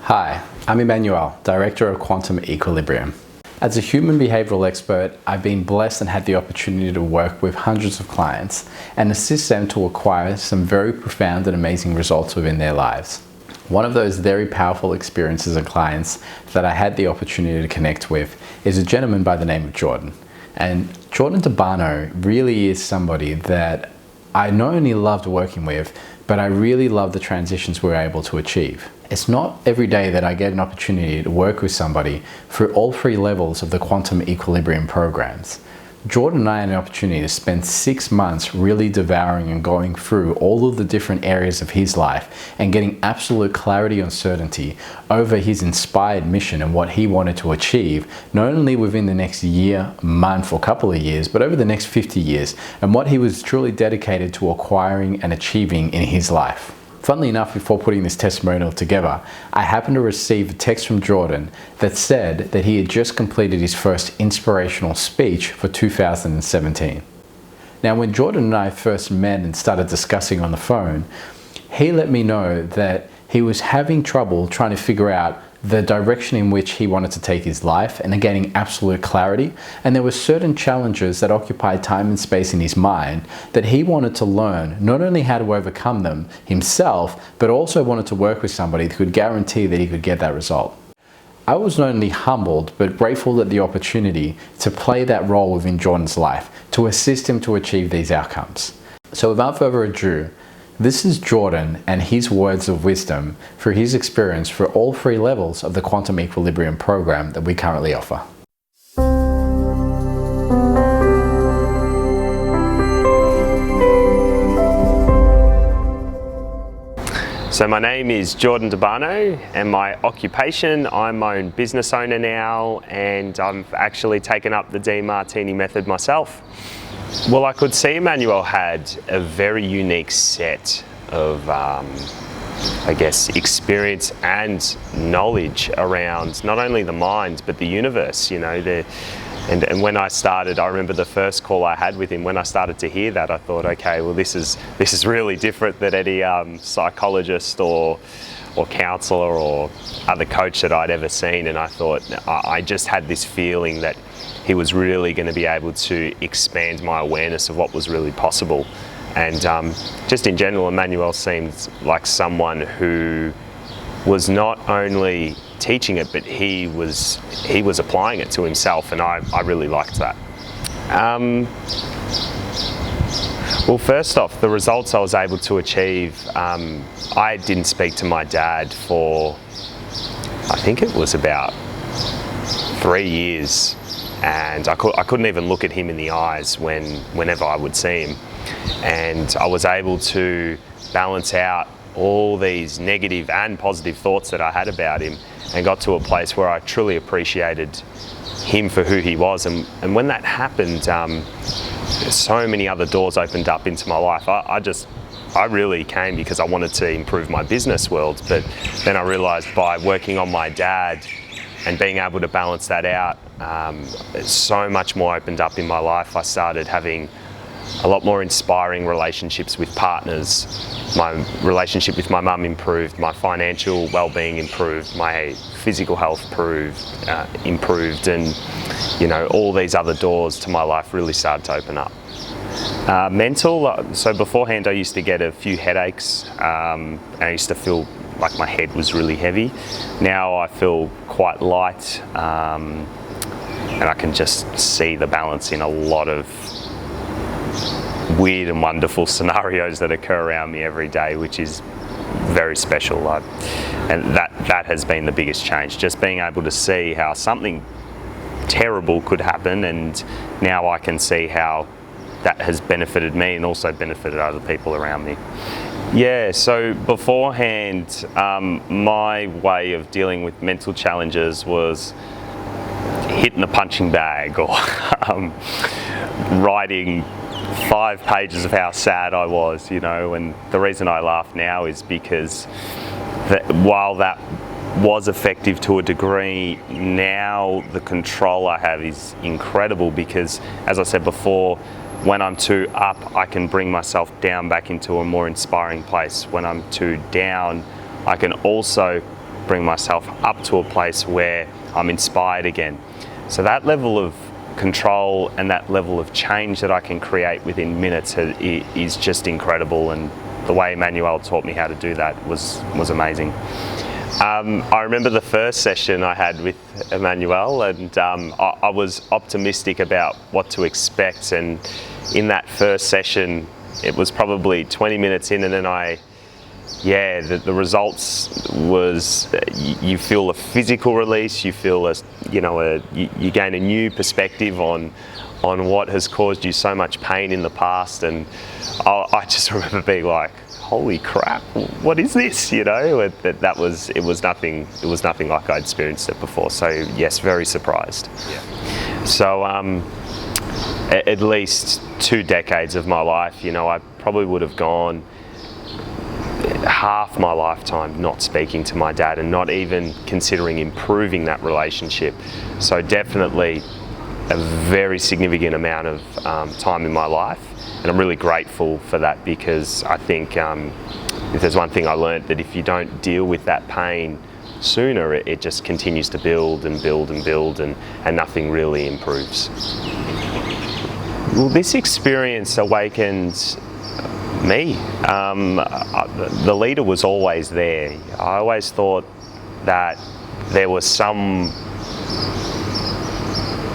Hi, I'm Emmanuel, Director of Quantum Equilibrium. As a human behavioral expert, I've been blessed and had the opportunity to work with hundreds of clients and assist them to acquire some very profound and amazing results within their lives. One of those very powerful experiences and clients that I had the opportunity to connect with is a gentleman by the name of Jordan. And Jordan Tabano really is somebody that I not only loved working with, but I really love the transitions we're able to achieve. It's not every day that I get an opportunity to work with somebody through all three levels of the Quantum Equilibrium programs. Jordan and I had an opportunity to spend 6 months really devouring and going through all of the different areas of his life and getting absolute clarity and certainty over his inspired mission and what he wanted to achieve, not only within the next year, month, or couple of years, but over the next 50 years, and what he was truly dedicated to acquiring and achieving in his life. Funnily enough, before putting this testimonial together, I happened to receive a text from Jordan that said that he had just completed his first inspirational speech for 2017. Now, when Jordan and I first met and started discussing on the phone, he let me know that he was having trouble trying to figure out the direction in which he wanted to take his life and gaining absolute clarity. And there were certain challenges that occupied time and space in his mind that he wanted to learn not only how to overcome them himself, but also wanted to work with somebody that could guarantee that he could get that result. I was not only humbled, but grateful at the opportunity to play that role within Jordan's life, to assist him to achieve these outcomes. So without further ado, this is Jordan and his words of wisdom through his experience for all three levels of the Quantum Equilibrium program that we currently offer. So my name is Jordan Tabano, and my occupation, I'm my own business owner now, and I've actually taken up the Demartini method myself. Well, I could see Emmanuel had a very unique set of, experience and knowledge around not only the mind, but the universe, you know. And when I started, I remember the first call I had with him, when I started to hear that, I thought, okay, well, this is really different than any psychologist or counselor or other coach that I'd ever seen. And I thought, I just had this feeling that he was really going to be able to expand my awareness of what was really possible. And just in general, Emmanuel seemed like someone who was not only teaching it, but he was applying it to himself, and I really liked that. Well, first off, the results I was able to achieve, I didn't speak to my dad for, I think it was about 3 years. And I couldn't even look at him in the eyes whenever I would see him. And I was able to balance out all these negative and positive thoughts that I had about him, and got to a place where I truly appreciated him for who he was. And when that happened, so many other doors opened up into my life. I really came because I wanted to improve my business world, but then I realized by working on my dad and being able to balance that out, so much more opened up in my life. I started having a lot more inspiring relationships with partners. My relationship with my mum improved, my financial well-being improved, my physical health improved, and you know, all these other doors to my life really started to open up. Mental, so beforehand I used to get a few headaches, and I used to feel like my head was really heavy. Now I feel quite light, and I can just see the balance in a lot of weird and wonderful scenarios that occur around me every day, which is very special. And that has been the biggest change, just being able to see how something terrible could happen, and now I can see how that has benefited me and also benefited other people around me. Yeah, so beforehand, my way of dealing with mental challenges was hitting the punching bag or writing 5 pages of how sad I was, you know. And the reason I laugh now is because while that was effective to a degree, now the control I have is incredible, because as I said before, when I'm too up, I can bring myself down back into a more inspiring place. When I'm too down, I can also bring myself up to a place where I'm inspired again. So that level of control and that level of change that I can create within minutes is just incredible, and the way Emmanuel taught me how to do that was amazing. I remember the first session I had with Emmanuel, and I was optimistic about what to expect, and in that first session it was probably 20 minutes in, and then the results was you feel a physical release, you feel you gain a new perspective on what has caused you so much pain in the past, and I just remember being like, holy crap, what is this? It was nothing like I'd experienced it before. So yes, very surprised. Yeah. So at least 2 decades of my life, I probably would have gone half my lifetime not speaking to my dad and not even considering improving that relationship. So definitely a very significant amount of time in my life, and I'm really grateful for that, because I think if there's one thing I learned, that if you don't deal with that pain sooner, it just continues to build and build and build, and nothing really improves. Well, this experience awakened me. The leader was always there. I always thought that there was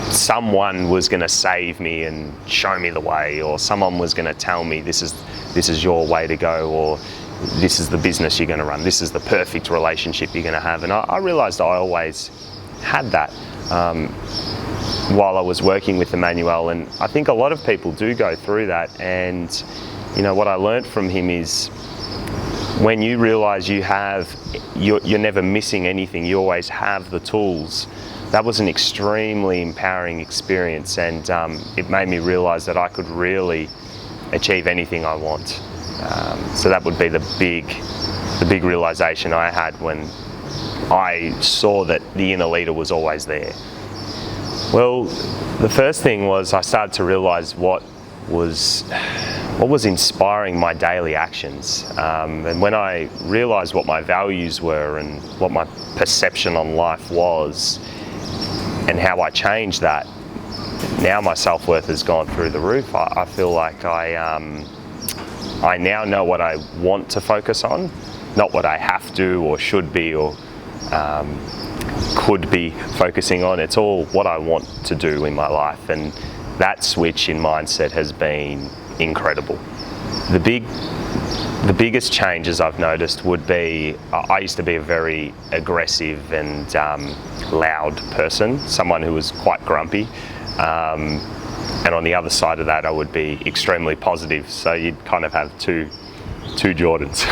someone was going to save me and show me the way, or someone was going to tell me this is your way to go, or this is the business you're going to run, this is the perfect relationship you're going to have. And I realized I always had that while I was working with Emmanuel, and I think a lot of people do go through that. And what I learned from him is, when you realize you're never missing anything, you always have the tools. That was an extremely empowering experience, and it made me realize that I could really achieve anything I want. So that would be the big realization I had when I saw that the inner leader was always there. Well, the first thing was I started to realize what was inspiring my daily actions. And when I realized what my values were and what my perception on life was, and how I changed that, now my self-worth has gone through the roof. I feel like I now know what I want to focus on, not what I have to or should be or could be focusing on. It's all what I want to do in my life, and that switch in mindset has been incredible. The biggest changes I've noticed would be, I used to be a very aggressive and loud person, someone who was quite grumpy. And on the other side of that, I would be extremely positive. So you'd kind of have two Jordans,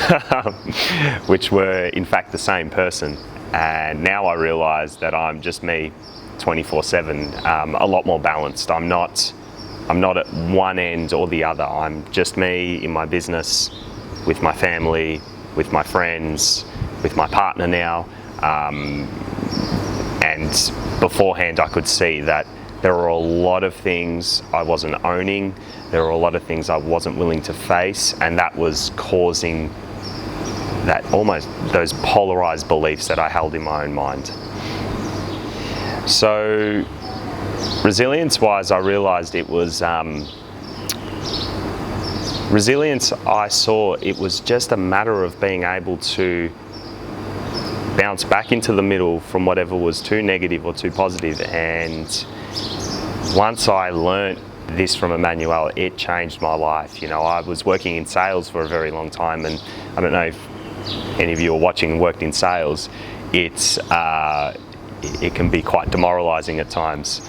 which were in fact the same person. And now I realise that I'm just me 24/7, a lot more balanced. I'm not at one end or the other. I'm just me in my business, with my family, with my friends, with my partner now. And beforehand I could see that there were a lot of things I wasn't owning, there were a lot of things I wasn't willing to face, and that was causing that almost those polarized beliefs that I held in my own mind. So resilience-wise, I realized it was resilience. I saw it was just a matter of being able to bounce back into the middle from whatever was too negative or too positive. And once I learnt this from Emmanuel, it changed my life. I was working in sales for a very long time, and I don't know if any of you are watching and worked in sales. It can be quite demoralizing at times.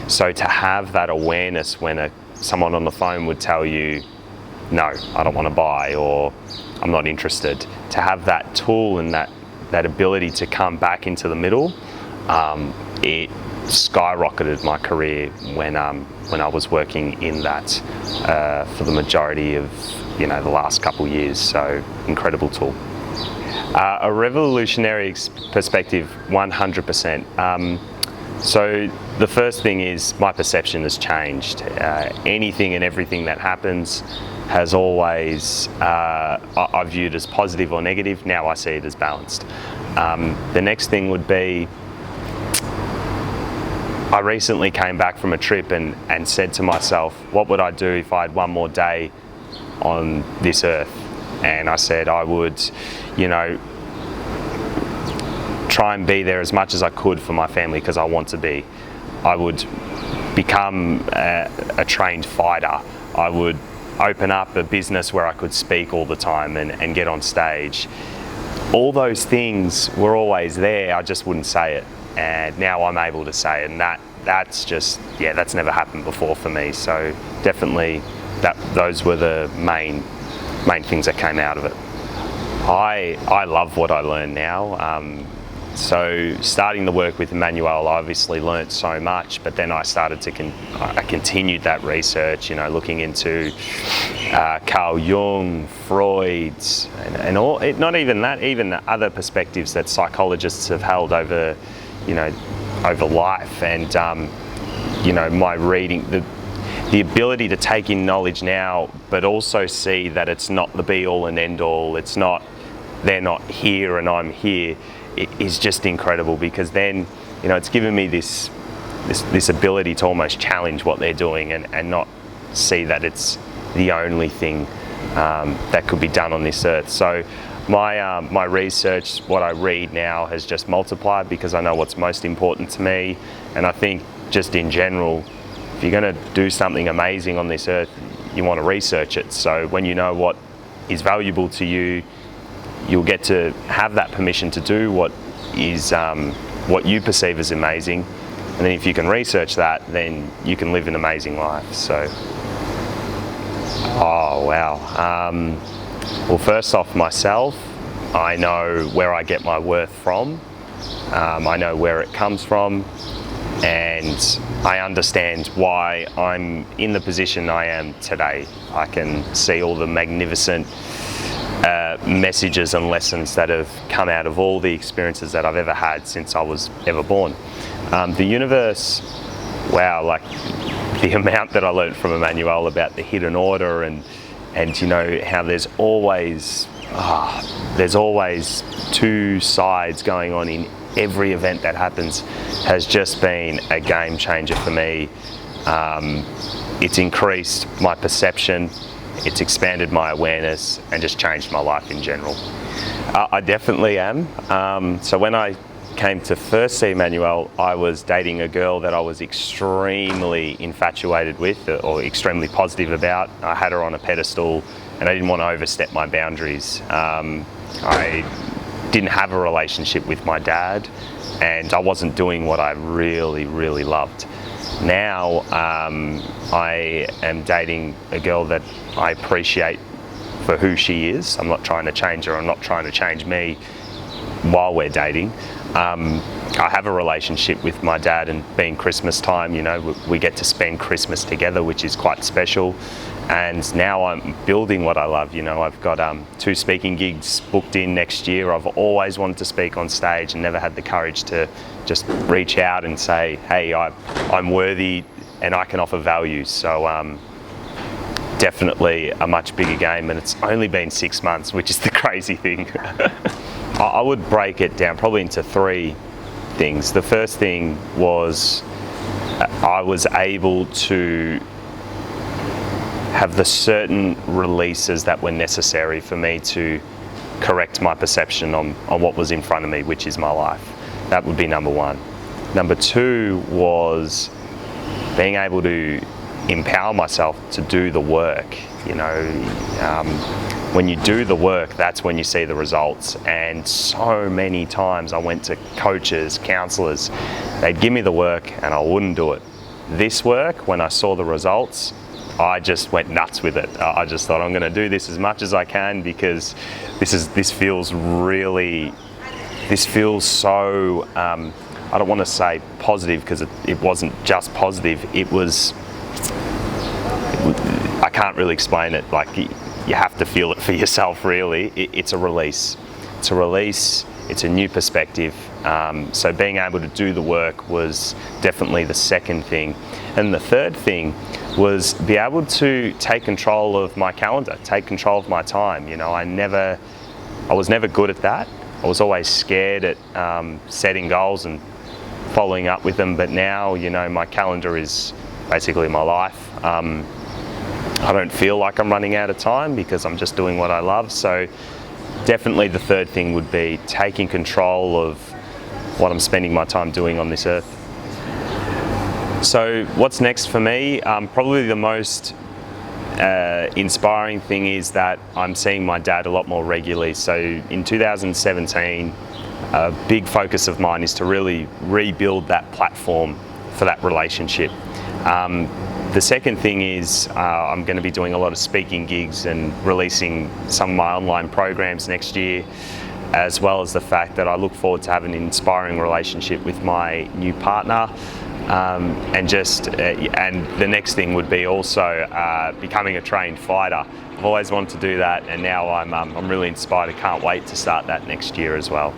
So to have that awareness when someone on the phone would tell you, no, I don't want to buy, or I'm not interested, to have that tool and that ability to come back into the middle, it skyrocketed my career when I was working in that for the majority of the last couple of years. So incredible tool. A revolutionary perspective, 100%. So the first thing is my perception has changed. Anything and everything that happens has always I viewed as positive or negative. Now I see it as balanced. The next thing would be, I recently came back from a trip and said to myself, what would I do if I had one more day on this earth? And I said I would, try and be there as much as I could for my family, because I want to be. I would become a trained fighter. I would open up a business where I could speak all the time and get on stage. All those things were always there, I just wouldn't say it. And now I'm able to say it, and that's never happened before for me. So definitely those were the main things that came out of it. I love what I learn now. So starting the work with Emmanuel, I obviously learnt so much, but then I started to I continued that research, looking into Carl Jung, Freud, and all. Not even that, even other perspectives that psychologists have held over, over life, and my reading, the ability to take in knowledge now, but also see that it's not the be all and end all. It's not, they're not here and I'm here. It is just incredible, because then, it's given me this ability to almost challenge what they're doing and not see that it's the only thing that could be done on this earth. So my research, what I read now, has just multiplied, because I know what's most important to me. And I think just in general, if you're going to do something amazing on this earth, you want to research it. So when you know what is valuable to you, you'll get to have that permission to do what is what you perceive as amazing. And then if you can research that, then you can live an amazing life. So, oh wow. Well, first off, myself, I know where I get my worth from. I know where it comes from, and I understand why I'm in the position I am today. I can see all the magnificent messages and lessons that have come out of all the experiences that I've ever had since I was ever born. The universe, wow, like the amount that I learned from Emmanuel about the hidden order, and how there's always two sides going on in every event that happens, has just been a game changer for me. It's increased my perception, it's expanded my awareness, and just changed my life in general. I definitely am. So when I came to first see Emmanuel, I was dating a girl that I was extremely infatuated with, or extremely positive about. I had her on a pedestal, and I didn't want to overstep my boundaries. I didn't have a relationship with my dad, and I wasn't doing what I really, really loved. Now I am dating a girl that I appreciate for who she is. I'm not trying to change her, I'm not trying to change me while we're dating. I have a relationship with my dad, and being Christmas time, we get to spend Christmas together, which is quite special. And now I'm building what I love. I've got 2 speaking gigs booked in next year. I've always wanted to speak on stage and never had the courage to just reach out and say, hey, I'm worthy and I can offer value. So definitely a much bigger game, and it's only been 6 months, which is the crazy thing. I would break it down probably into 3 things. The first thing was I was able to have the certain releases that were necessary for me to correct my perception on what was in front of me, which is my life. That would be number 1. Number 2 was being able to empower myself to do the work. When you do the work, that's when you see the results. And so many times I went to coaches, counselors, they'd give me the work and I wouldn't do it. This work, when I saw the results, I just went nuts with it. I just thought, I'm going to do this as much as I can, because this feels so, I don't want to say positive, because it wasn't just positive. I can't really explain it. Like, you have to feel it for yourself, really. It's a release. It's a release. It's a new perspective. So being able to do the work was definitely the second thing. And the third thing was be able to take control of my calendar, take control of my time. I was never good at that. I was always scared at setting goals and following up with them, but now, you know, my calendar is basically my life. I don't feel like I'm running out of time because I'm just doing what I love. So definitely the third thing would be taking control of what I'm spending my time doing on this earth. So what's next for me? Probably the most inspiring thing is that I'm seeing my dad a lot more regularly. So in 2017, a big focus of mine is to really rebuild that platform for that relationship. The second thing is I'm going to be doing a lot of speaking gigs and releasing some of my online programs next year, as well as the fact that I look forward to having an inspiring relationship with my new partner. And the next thing would be also becoming a trained fighter. I've always wanted to do that, and now I'm really inspired. I can't wait to start that next year as well.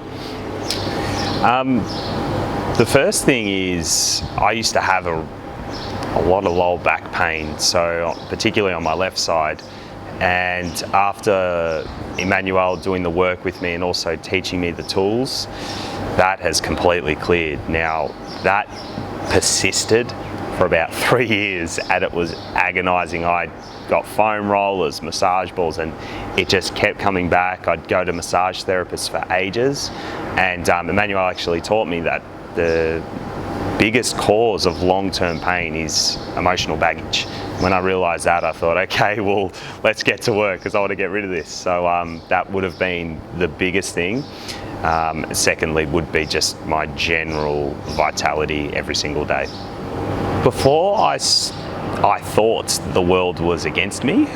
The first thing is I used to have a lot of lower back pain, so particularly on my left side. And after Emmanuel doing the work with me and also teaching me the tools, that has completely cleared. Now, that persisted for about 3 years and it was agonizing. I got foam rollers, massage balls, and it just kept coming back. I'd go to massage therapists for ages, and Emmanuel actually taught me that the biggest cause of long-term pain is emotional baggage. When I realized that, I thought, okay, well, let's get to work because I want to get rid of this. So that would have been the biggest thing. Secondly would be just my general vitality every single day. Before I thought the world was against me.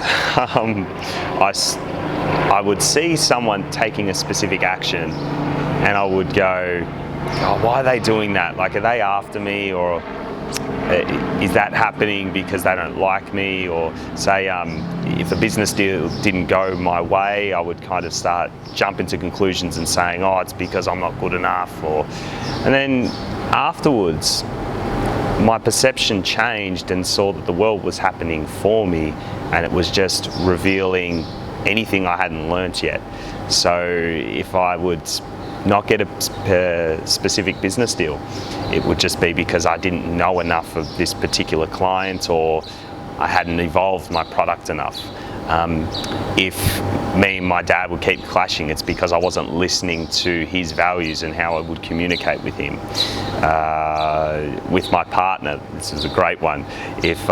I would see someone taking a specific action and I would go, oh, why are they doing that? Like, are they after me, or is that happening because they don't like me? Or say if a business deal didn't go my way, I would kind of start jumping to conclusions and saying, oh, it's because I'm not good enough. And then afterwards, my perception changed and saw that the world was happening for me, and it was just revealing anything I hadn't learnt yet. So if I would not get a specific business deal, it would just be because I didn't know enough of this particular client, or I hadn't evolved my product enough. If me and my dad would keep clashing, it's because I wasn't listening to his values and how I would communicate with him. With my partner, this is a great one. If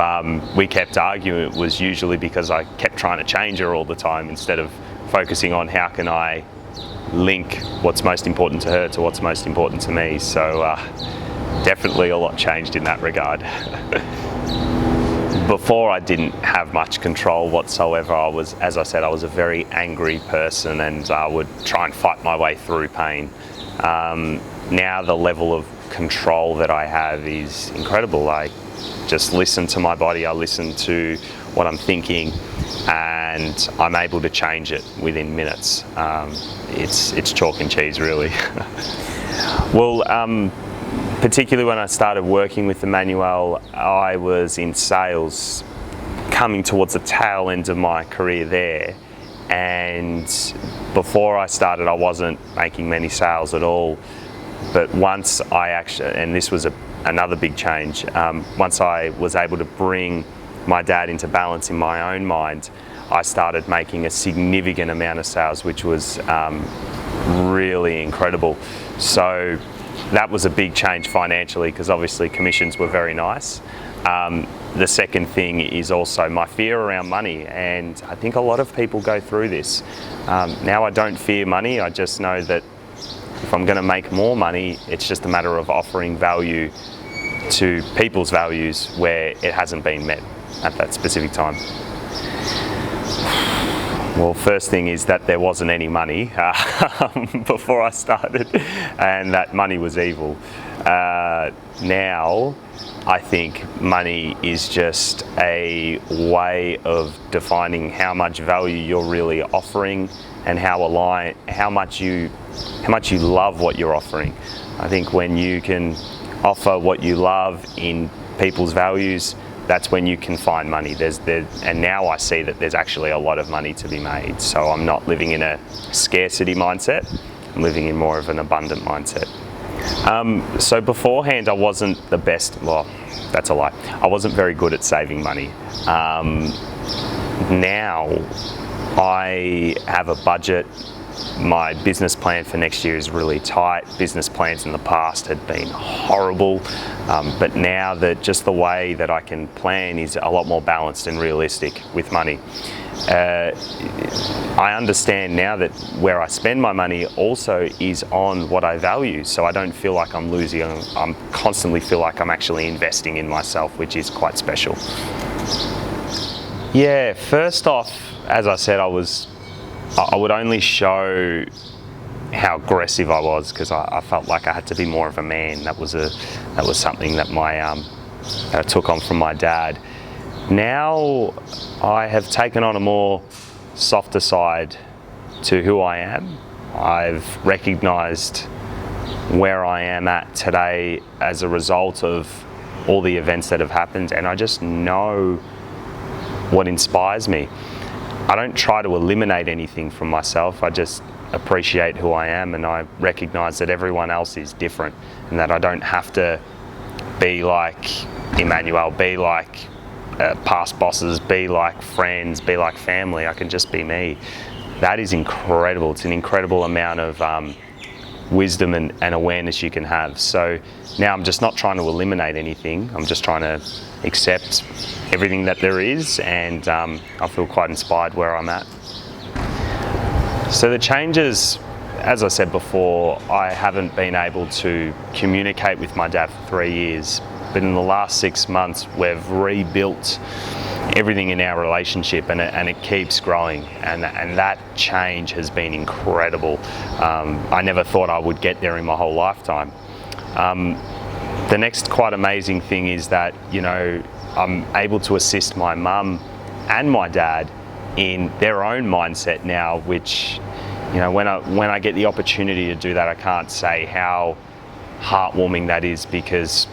we kept arguing, it was usually because I kept trying to change her all the time instead of focusing on how can I link what's most important to her to what's most important to me. So definitely a lot changed in that regard. Before, I didn't have much control whatsoever. I was, as I said, I was a very angry person, and I would try and fight my way through pain. Now the level of control that I have is incredible. I just listen to my body, I listen to what I'm thinking, and I'm able to change it within minutes. It's chalk and cheese, really. Well, particularly when I started working with Emmanuel, I was in sales, coming towards the tail end of my career there. And before I started, I wasn't making many sales at all. But once I actually, and this was another big change, once I was able to bring my dad into balance in my own mind, I started making a significant amount of sales, which was really incredible. So that was a big change financially, because obviously commissions were very nice. The second thing is also my fear around money, and I think a lot of people go through this. Now I don't fear money, I just know that if I'm going to make more money, it's just a matter of offering value to people's values where it hasn't been met at that specific time. Well, first thing is that there wasn't any money before I started, and that money was evil. Now, I think money is just a way of defining how much value you're really offering and how much you love what you're offering. I think when you can offer what you love in people's values, that's when you can find money. And now I see that there's actually a lot of money to be made. So I'm not living in a scarcity mindset. I'm living in more of an abundant mindset. So beforehand, I wasn't the best, well, that's a lie. I wasn't very good at saving money. Now I have a budget. My business plan for next year is really tight. Business plans in the past had been horrible, but now that just the way that I can plan is a lot more balanced and realistic with money. I understand now that where I spend my money also is on what I value, so I don't feel like I'm losing. I constantly feel like I'm actually investing in myself, which is quite special. Yeah, first off, as I said, I would only show how aggressive I was because I felt like I had to be more of a man. That was something that that I took on from my dad. Now I have taken on a more softer side to who I am. I've recognised where I am at today as a result of all the events that have happened, and I just know what inspires me. I don't try to eliminate anything from myself. I just appreciate who I am, and I recognise that everyone else is different and that I don't have to be like Emmanuel, be like past bosses, be like friends, be like family. I can just be me. That is incredible. It's an incredible amount of wisdom and awareness you can have. So now I'm just not trying to eliminate anything. I'm just trying to accept everything that there is, and I feel quite inspired where I'm at. So the changes, as I said before, I haven't been able to communicate with my dad for 3 years, but in the last 6 months we've rebuilt everything in our relationship, and it keeps growing, and that change has been incredible. I never thought I would get there in my whole lifetime. The next quite amazing thing is that, you know, I'm able to assist my mum and my dad in their own mindset now, which, you know, when I get the opportunity to do that, I can't say how heartwarming that is, because,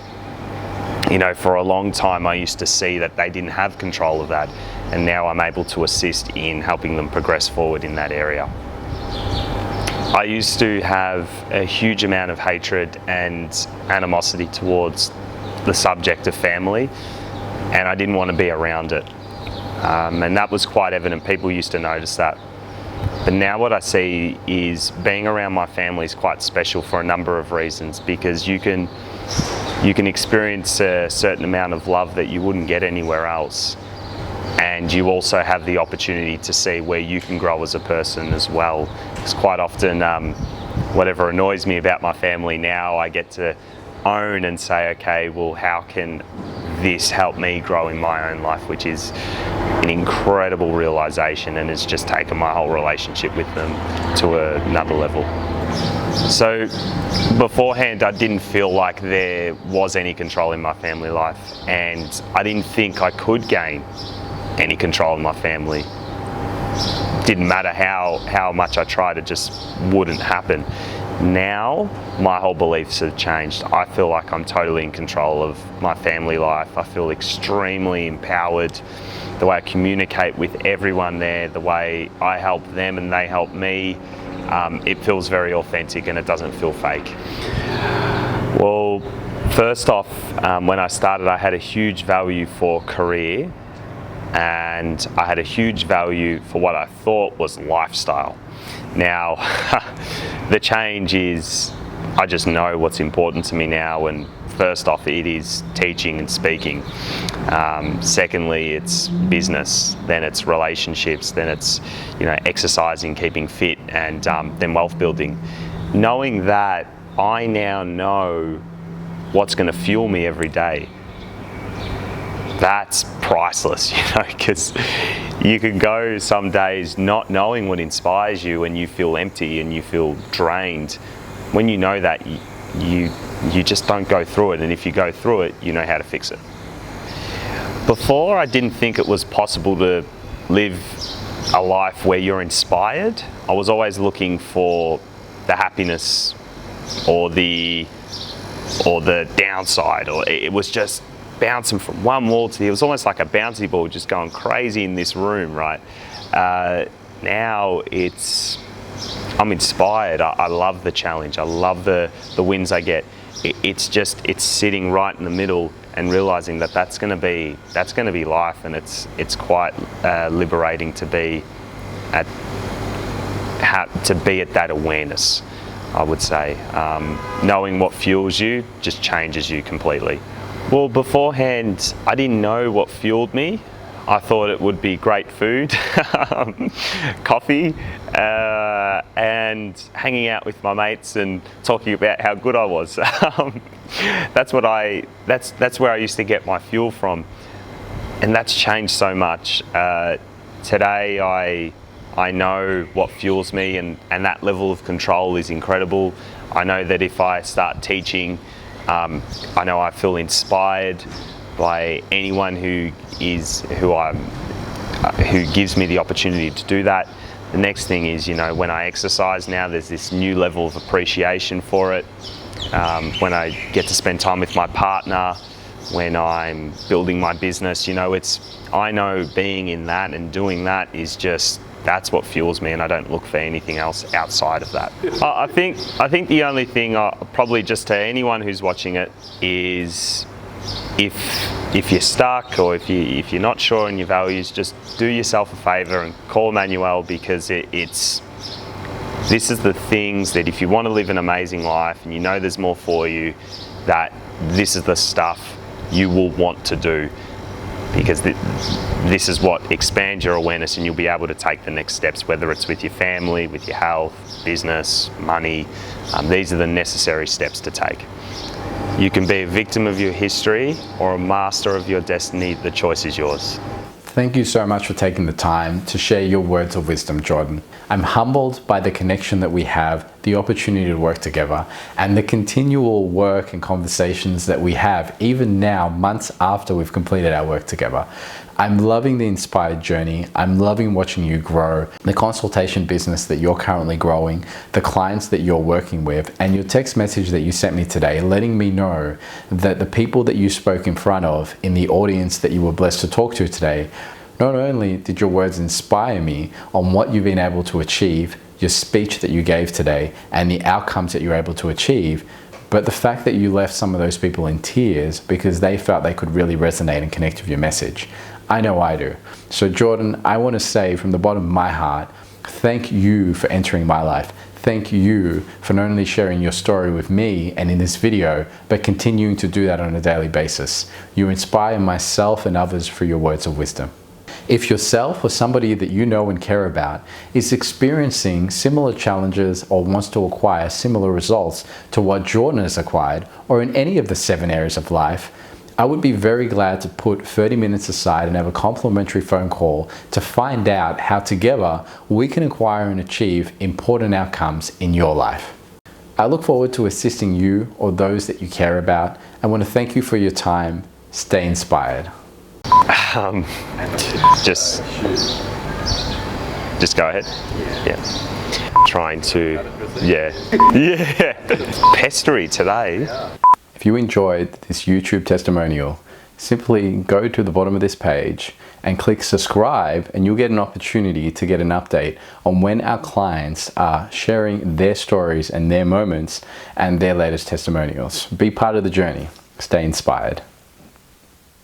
you know, for a long time I used to see that they didn't have control of that, and now I'm able to assist in helping them progress forward in that area. I used to have a huge amount of hatred and animosity towards the subject of family, and I didn't want to be around it. And that was quite evident. People used to notice that. But now what I see is being around my family is quite special for a number of reasons, because you can experience a certain amount of love that you wouldn't get anywhere else. And you also have the opportunity to see where you can grow as a person as well. Because quite often, whatever annoys me about my family now, I get to own and say, okay, well, how can this help me grow in my own life, which is an incredible realization, and it's just taken my whole relationship with them to another level. So beforehand, I didn't feel like there was any control in my family life, and I didn't think I could gain any control in my family. Didn't matter how much I tried, it just wouldn't happen. Now, my whole beliefs have changed. I feel like I'm totally in control of my family life. I feel extremely empowered. The way I communicate with everyone there, the way I help them and they help me, it feels very authentic and it doesn't feel fake. Well, first off, when I started, I had a huge value for career, and I had a huge value for what I thought was lifestyle. Now, the change is I just know what's important to me now, and first off, it is teaching and speaking. Secondly, it's business. Then it's relationships. Then it's, you know, exercising, keeping fit, and then wealth building. Knowing that, I now know what's going to fuel me every day. That's priceless, you know, because you can go some days not knowing what inspires you, and you feel empty and you feel drained. When you know that, you just don't go through it, and if you go through it, you know how to fix it. Before, I didn't think it was possible to live a life where you're inspired. I was always looking for the happiness or the downside, or it was just bouncing from one wall to the other. It was almost like a bouncy ball just going crazy in this room, right? Now it's I'm inspired. I love the challenge. I love the wins I get. It's sitting right in the middle and realizing that that's going to be life, and it's quite liberating to be at that awareness, I would say. Knowing what fuels you just changes you completely. Well, beforehand, I didn't know what fueled me. I thought it would be great food, coffee, and hanging out with my mates and talking about how good I was. That's where I used to get my fuel from, and that's changed so much. Today, I know what fuels me, and that level of control is incredible. I know that if I start teaching, I know I feel inspired by anyone who gives me the opportunity to do that. The next thing is, when I exercise now, there's this new level of appreciation for it. When I get to spend time with my partner, when I'm building my business, I know being in that and doing that is that's what fuels me, and I don't look for anything else outside of that. I think the only thing, probably just to anyone who's watching it, is if you're stuck or if you're not sure on your values, just do yourself a favor and call Emmanuel, because this is the things that if you want to live an amazing life and there's more for you, that this is the stuff you will want to do, because this is what expands your awareness, and you'll be able to take the next steps, whether it's with your family, with your health, business, money. These are the necessary steps to take. You can be a victim of your history or a master of your destiny. The choice is yours. Thank you so much for taking the time to share your words of wisdom, Jordan. I'm humbled by the connection that we have, the opportunity to work together, and the continual work and conversations that we have, even now, months after we've completed our work together. I'm loving the inspired journey. I'm loving watching you grow, the consultation business that you're currently growing, the clients that you're working with, and your text message that you sent me today, letting me know that the people that you spoke in front of in the audience that you were blessed to talk to today, not only did your words inspire me on what you've been able to achieve, your speech that you gave today, and the outcomes that you're able to achieve, but the fact that you left some of those people in tears because they felt they could really resonate and connect with your message. I know I do. So Jordan, I want to say from the bottom of my heart, thank you for entering my life. Thank you for not only sharing your story with me and in this video, but continuing to do that on a daily basis. You inspire myself and others through your words of wisdom. If yourself or somebody that you know and care about is experiencing similar challenges or wants to acquire similar results to what Jordan has acquired, or in any of the 7 areas of life, I would be very glad to put 30 minutes aside and have a complimentary phone call to find out how together we can acquire and achieve important outcomes in your life. I look forward to assisting you or those that you care about. I want to thank you for your time. Stay inspired. Just go ahead. Yeah. Trying to, yeah. Pestery today. If you enjoyed this YouTube testimonial, simply go to the bottom of this page and click subscribe, and you'll get an opportunity to get an update on when our clients are sharing their stories and their moments and their latest testimonials. Be part of the journey. Stay inspired.